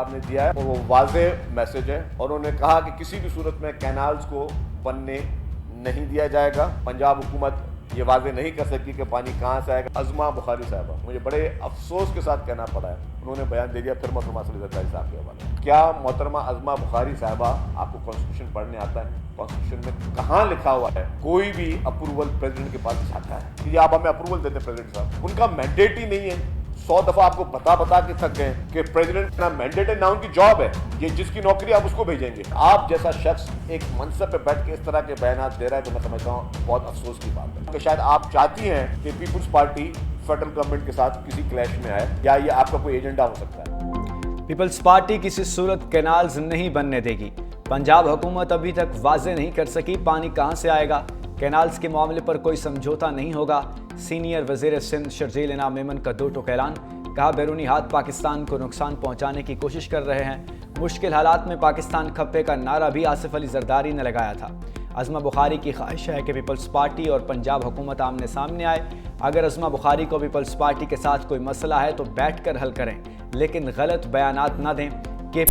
صاحب نے دیا ہے وہ واضح میسج ہے اور انہوں نے کہا کہ کسی بھی صورت میں کینالز کو بننے نہیں دیا جائے گا. پنجاب حکومت یہ واضح نہیں کر سکتی کہ پانی کہاں سے آئے گا. عظمہ بخاری صاحبہ مجھے بڑے افسوس کے ساتھ کہنا پڑا ہے, انہوں نے بیان دے دیا پھر محترمہ صلی زرداری صاحب کے حوالے. کیا محترمہ عظمہ بخاری صاحبہ آپ کو کانسٹیٹیوشن پڑھنے آتا ہے؟ کانسٹیٹیوشن میں کہاں لکھا ہوا ہے کوئی بھی اپروول پریزیڈنٹ کے پاس جاتا ہے کہ آپ ہمیں اپروول دیتے ہیں؟ پریزیڈنٹ صاحب ان کا مینڈیٹ ہی نہیں ہے. 100 دفعہ آپ کو بتا کے تھک گئے کہ پریزیڈنٹ نہ مینڈیٹ ہے نہ ان کی جاب ہے, یہ جس کی نوکری آپ اس کو بھیجیں گے. آپ جیسا شخص ایک منصب پہ بیٹھ کے اس طرح کے بیانات دے رہا ہے تو میں سمجھتا ہوں بہت افسوس کی بات ہے کہ شاید آپ چاہتی ہیں کہ پیپلز پارٹی فیڈرل گورنمنٹ کے ساتھ کسی کلیش میں آئے, یا یہ آپ کا کوئی ایجنڈا ہو سکتا ہے. پیپلز پارٹی کسی صورت کینالز نہیں بننے دے گی. پنجاب حکومت ابھی تک واضح نہیں کر سکی پانی کہاں سے آئے گا. کینالز کے معاملے پر کوئی سمجھوتا نہیں ہوگا. سینئر وزیر سندھ شرجیل انعام میمن کا دو ٹوک اعلان. کہا بیرونی ہاتھ پاکستان کو نقصان پہنچانے کی کوشش کر رہے ہیں. مشکل حالات میں پاکستان کھپے کا نعرہ بھی آصف علی زرداری نے لگایا تھا. عظمہ بخاری کی خواہش ہے کہ پیپلز پارٹی اور پنجاب حکومت آمنے سامنے آئے. اگر عظمہ بخاری کو پیپلز پارٹی کے ساتھ کوئی مسئلہ ہے تو بیٹھ کر حل کریں, لیکن غلط بیانات نہ دیں. کہ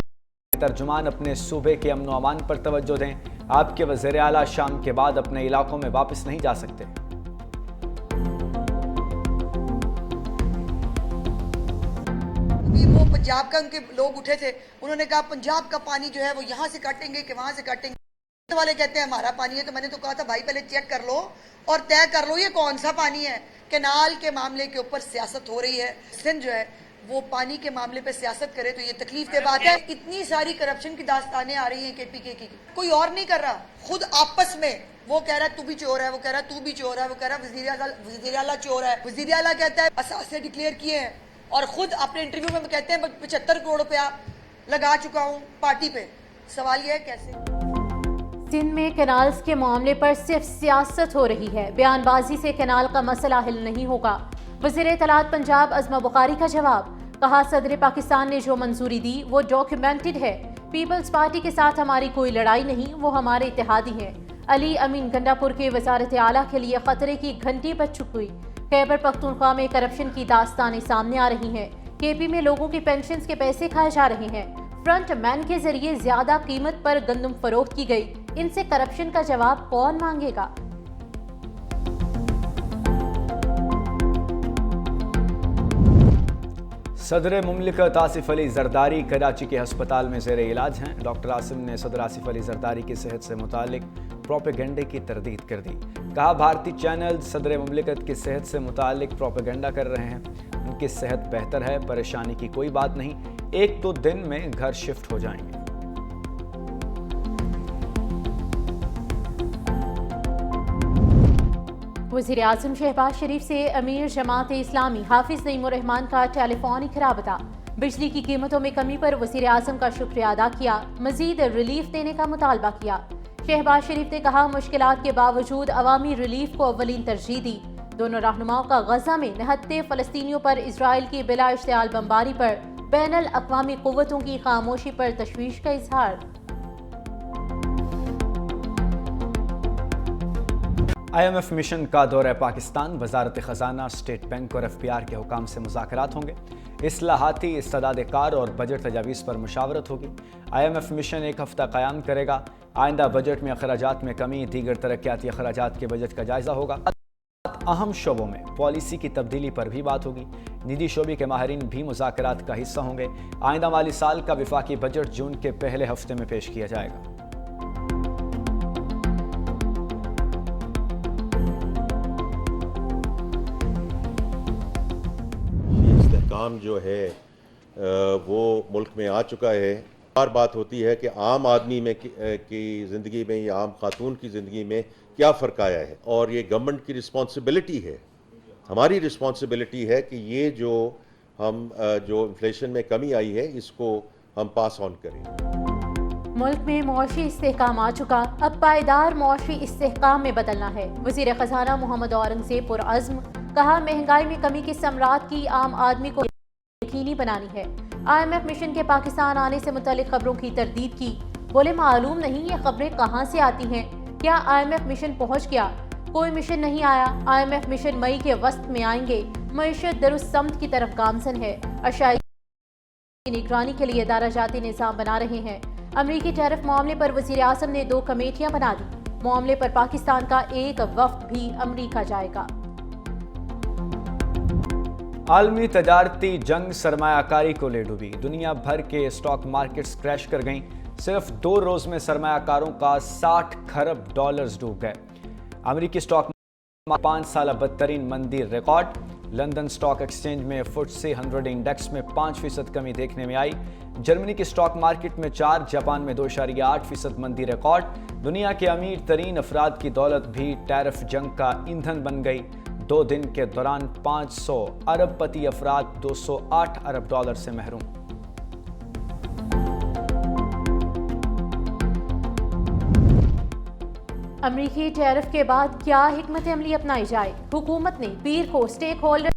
ترجمان اپنے صوبے کے امن و امان پر توجہ دیں. آپ کے وزیر اعلیٰ شام کے بعد اپنے علاقوں میں واپس نہیں جا سکتے. وہ پنجاب کا ان کے لوگ اٹھے تھے, انہوں نے کہا پنجاب کا پانی جو ہے وہ یہاں سے کاٹیں گے کہ وہاں سے کاٹیں گے. والے کہتے ہیں ہمارا پانی ہے, تو میں نے تو کہا تھا بھائی پہلے چیک کر لو اور طے کر لو یہ کون سا پانی ہے. کینال کے معاملے کے اوپر سیاست ہو رہی ہے. سندھ جو ہے وہ پانی کے معاملے پہ سیاست کرے تو یہ تکلیف دہ بات ہے. اتنی ساری کرپشن کی داستانیں آ رہی ہیں کے پی کے کی, کوئی اور نہیں کر رہا. خود آپس میں وہ کہہ رہا ہے تو بھی چور ہے, وہ کہہ رہا ہے تو بھی چور ہے, وہ کہہ رہا ہے وزیر اعلیٰ چور ہے. وزیر اعلیٰ کہتا ہے اثاثے ڈکلیئر کیے ہیں اور خود اپنے انٹرویو میں کہتے ہیں 75 کروڑ روپیہ لگا چکا ہوں پارٹی پہ. سوال یہ ہے کیسے؟ سندھ میں کینالز کے معاملے پر صرف سیاست ہو رہی ہے. بیان بازی سے کینال کا مسئلہ حل نہیں ہوگا. وزیر اطلاعات پنجاب عظمہ بخاری کا جواب. کہا صدر پاکستان نے جو منظوری دی وہ ڈاکیومنٹڈ ہے. پیپلز پارٹی کے ساتھ ہماری کوئی لڑائی نہیں, وہ ہمارے اتحادی ہیں. علی امین گنڈاپور کے وزارت اعلیٰ کے لیے خطرے کی گھنٹی بج چکی. خیبر پختونخوا میں کرپشن کی داستانیں سامنے آ رہی ہیں. کے پی میں لوگوں کی پینشنز کے پیسے کھائے جا رہے ہیں. فرنٹ مین کے ذریعے زیادہ قیمت پر گندم فروخت کی گئی. ان سے کرپشن کا جواب کون مانگے گا؟ صدر مملکت آصف علی زرداری کراچی کے ہسپتال میں زیر علاج ہیں. ڈاکٹر عاصم نے صدر آصف علی زرداری کی صحت سے متعلق پروپیگنڈے کی تردید کر دی. کہا بھارتی چینل صدر مملکت کی صحت سے متعلق پروپیگنڈا کر رہے ہیں. ان کی صحت بہتر ہے, پریشانی کی کوئی بات نہیں, 1-2 دن میں گھر شفٹ ہو جائیں گے. وزیر اعظم شہباز شریف سے امیر جماعت اسلامی حافظ نعیم الرحمان کا ٹیلی فونک رابطہ. بجلی کی قیمتوں میں کمی پر وزیر اعظم کا شکریہ ادا کیا. مزید ریلیف دینے کا مطالبہ کیا. شہباز شریف نے کہا مشکلات کے باوجود عوامی ریلیف کو اولین ترجیح دی. دونوں رہنماؤں کا غزہ میں نہتے فلسطینیوں پر اسرائیل کی بلا اشتعال بمباری پر بین الاقوامی قوتوں کی خاموشی پر تشویش کا اظہار. IMF مشن کا دورہ پاکستان. وزارت خزانہ, اسٹیٹ بینک اور FPR کے حکام سے مذاکرات ہوں گے. اصلاحاتی استعداد کار اور بجٹ تجاویز پر مشاورت ہوگی. IMF مشن 1 ہفتہ قیام کرے گا. آئندہ بجٹ میں اخراجات میں کمی, دیگر ترقیاتی اخراجات کے بجٹ کا جائزہ ہوگا. اہم شعبوں میں پالیسی کی تبدیلی پر بھی بات ہوگی. نجی شعبے کے ماہرین بھی مذاکرات کا حصہ ہوں گے. آئندہ مالی سال کا وفاقی بجٹ جون کے پہلے ہفتے میں پیش کیا جائے گا. استحکام جو ہے وہ ملک میں آ چکا ہے. ہر بات ہوتی ہے کہ عام آدمی میں کی زندگی میں یا عام خاتون کی زندگی میں کیا فرق آیا ہے, اور یہ گورنمنٹ کی رسپانسبلٹی ہے, ہماری رسپانسبلٹی ہے کہ یہ جو انفلیشن میں کمی آئی ہے اس کو ہم پاس آن کریں. ملک میں معاشی استحکام آ چکا, اب پائیدار معاشی استحکام میں بدلنا ہے. وزیر خزانہ محمد اورنگزیب پرعزم. کہا مہنگائی میں کمی کی ثمرات کی عام آدمی کو یقینی بنانی ہے. IMF مشن کے پاکستان آنے سے متعلق خبروں کی تردید کی. بولے معلوم نہیں یہ خبریں کہاں سے آتی ہیں. کیا IMF مشن پہنچ گیا؟ کوئی مشن نہیں آیا. IMF مشن مئی کے وسط میں آئیں گے. معیشت درست سمت کی طرف گامزن ہے. اشیاء کی نگرانی کے لیے ادارہ جاتی نظام بنا رہے ہیں۔ امریکی ٹیرف معاملے پر وزیر اعظم نے 2 کمیٹیاں بنا دی۔ معاملے پر پاکستان کا ایک وفد بھی امریکہ جائے گا۔ عالمی تجارتی جنگ سرمایہ کاری کو لے ڈوبی، دنیا بھر کے اسٹاک مارکیٹس کریش کر گئیں۔ صرف 2 روز میں سرمایہ کاروں کا 60 کھرب ڈالرز ڈوب گئے۔ امریکی اسٹاک 5 سالہ بدترین مندی ریکارڈ۔ لندن اسٹاک ایکسچینج میں FTSE 100 انڈیکس میں 5% کمی دیکھنے میں آئی۔ جرمنی کی اسٹاک مارکیٹ میں 4، جاپان میں 2.8% مندی ریکارڈ۔ دنیا کے امیر ترین افراد کی دولت بھی ٹیرف جنگ کا ایندھن بن گئی۔ 2 دن کے دوران 500 ارب پتی افراد 208 ارب ڈالر سے محروم۔ امریکی ٹیرف کے بعد کیا حکمت عملی اپنائی جائے؟ حکومت نے پیر کو اسٹیک ہولڈر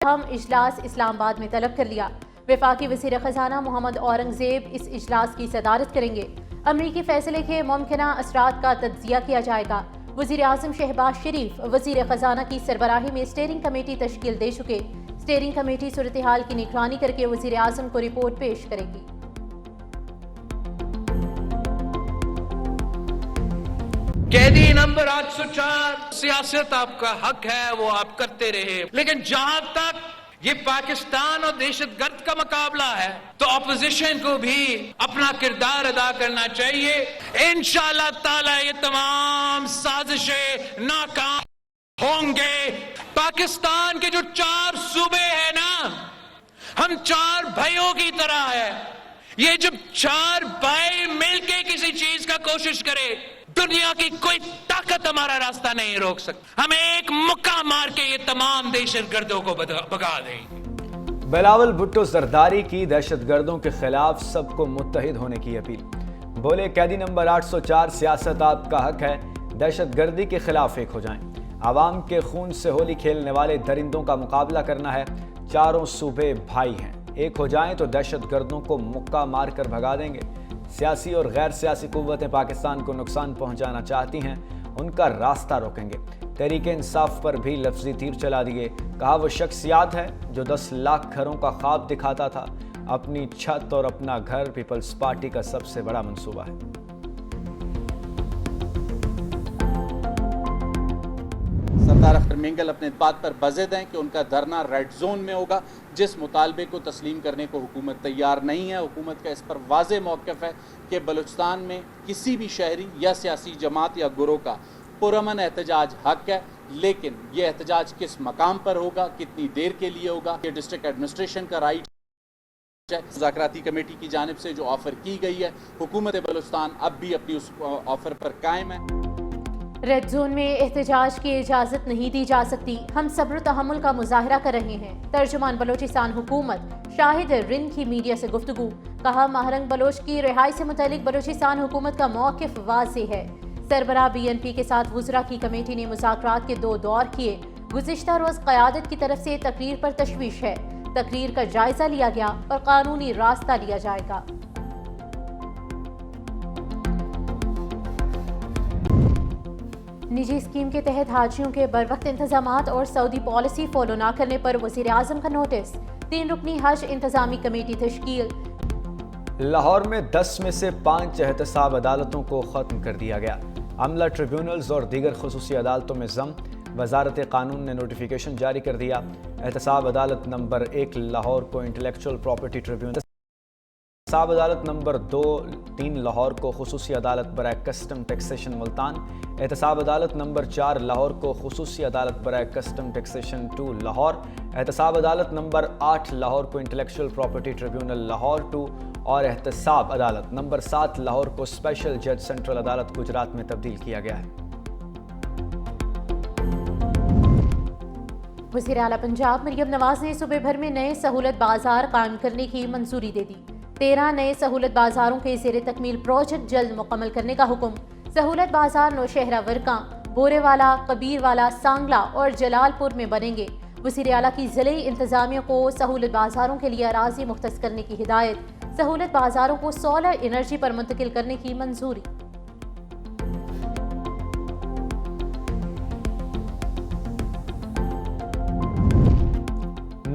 اہم اجلاس اسلام آباد میں طلب کر لیا۔ وفاقی وزیر خزانہ محمد اورنگزیب اس اجلاس کی صدارت کریں گے۔ امریکی فیصلے کے ممکنہ اثرات کا تجزیہ کیا جائے گا۔ وزیر اعظم شہباز شریف وزیر خزانہ کی سربراہی میں اسٹیئرنگ کمیٹی تشکیل دے چکے۔ اسٹیئرنگ کمیٹی صورتحال کی نگرانی کر کے وزیر اعظم کو رپورٹ پیش کرے گی۔ قیدی نمبر 804 سیاست آپ کا حق ہے، وہ آپ کرتے رہے، لیکن جہاں تک یہ پاکستان اور دہشت گرد کا مقابلہ ہے تو اپوزیشن کو بھی اپنا کردار ادا کرنا چاہیے۔ انشاءاللہ تعالی یہ تمام سازشیں ناکام ہوں گے۔ پاکستان کے جو 4 صوبے ہیں نا، ہم 4 بھائیوں کی طرح ہے۔ یہ جب 4 بھائی مل کے کسی چیز کا کوشش کرے، دنیا کی کوئی طاقت ہمارا راستہ نہیں روک سکتی۔ ہم ایک مکہ مار کے یہ تمام دہشت گردوں کو بھگا دیں۔ بلاول بھٹو زرداری کی دہشت گردوں کے خلاف سب کو متحد ہونے کی اپیل۔ بولے قیدی نمبر 804 سیاست آپ کا حق ہے، دہشت گردی کے خلاف ایک ہو جائیں۔ عوام کے خون سے ہولی کھیلنے والے درندوں کا مقابلہ کرنا ہے۔ 4 صوبے بھائی ہیں، ایک ہو جائیں تو دہشت گردوں کو مکہ مار کر بھگا دیں گے۔ سیاسی اور غیر سیاسی قوتیں پاکستان کو نقصان پہنچانا چاہتی ہیں، ان کا راستہ روکیں گے۔ تحریک انصاف پر بھی لفظی تیر چلا دیے، کہا وہ شخص یاد ہے جو 10 لاکھ گھروں کا خواب دکھاتا تھا، اپنی چھت اور اپنا گھر پیپلز پارٹی کا سب سے بڑا منصوبہ ہے۔ سردار اختر مینگل اپنے بات پر بضد ہیں کہ ان کا دھرنا ریڈ زون میں ہوگا۔ جس مطالبے کو تسلیم کرنے کو حکومت تیار نہیں ہے۔ حکومت کا اس پر واضح موقف ہے کہ بلوچستان میں کسی بھی شہری یا سیاسی جماعت یا گروہ کا پرامن احتجاج حق ہے، لیکن یہ احتجاج کس مقام پر ہوگا، کتنی دیر کے لیے ہوگا، یہ ڈسٹرکٹ ایڈمنسٹریشن کا رائٹ ہے۔ مذاکراتی کمیٹی کی جانب سے جو آفر کی گئی ہے، حکومت بلوچستان اب بھی اپنی اس آفر پر قائم ہے۔ ریڈ زون میں احتجاج کی اجازت نہیں دی جا سکتی، ہم صبر و تحمل کا مظاہرہ کر رہے ہیں۔ ترجمان بلوچستان حکومت شاہد رن کی میڈیا سے گفتگو، کہا ماہرنگ بلوچ کی رہائی سے متعلق بلوچستان حکومت کا موقف واضح ہے۔ سربراہ BNP کے ساتھ وزراء کی کمیٹی نے مذاکرات کے 2 دور کیے۔ گزشتہ روز قیادت کی طرف سے تقریر پر تشویش ہے، تقریر کا جائزہ لیا گیا اور قانونی راستہ لیا جائے گا۔ نجی اسکیم کے تحت حاجیوں کے بروقت انتظامات اور سعودی پالیسی فالو نہ کرنے پر وزیر اعظم کا نوٹس، 3 رکنی حج انتظامی کمیٹی تشکیل۔ لاہور میں 10 میں سے 5 احتساب عدالتوں کو ختم کر دیا گیا۔ عملہ ٹریبیونلز اور دیگر خصوصی عدالتوں میں ضم، وزارت قانون نے نوٹیفیکیشن جاری کر دیا۔ احتساب عدالت نمبر 1 لاہور کو انٹلیکچوئل پراپرٹی ٹریبیونل، احتساب عدالت نمبر 2-3 لاہور کو خصوصی عدالت برائے کسٹم ٹیکسیشن ملتان، احتساب عدالت نمبر 4 لاہور کو خصوصی عدالت برائے کسٹم ٹیکسیشن 2 لاہور، احتساب عدالت نمبر 8 لاہور کو انٹلیکچوئل پراپرٹی ٹریبیونل لاہور 2 اور احتساب عدالت نمبر 7 لاہور کو اسپیشل جج سینٹرل عدالت گجرات میں تبدیل کیا گیا ہے۔ وزیر اعلیٰ پنجاب مریم نواز نے صوبے بھر میں نئے سہولت بازار قائم کرنے کی منظوری دے دی۔ 13 نئے سہولت بازاروں کے زیر تکمیل پروجیکٹ جلد مکمل کرنے کا حکم۔ سہولت بازار نوشہرہ ورکاں، بورے والا، کبیر والا، سانگلہ اور جلال پور میں بنیں گے۔ وزیر اعلیٰ کی ضلعی انتظامیہ کو سہولت بازاروں کے لیے اراضی مختص کرنے کی ہدایت، سہولت بازاروں کو سولر انرجی پر منتقل کرنے کی منظوری۔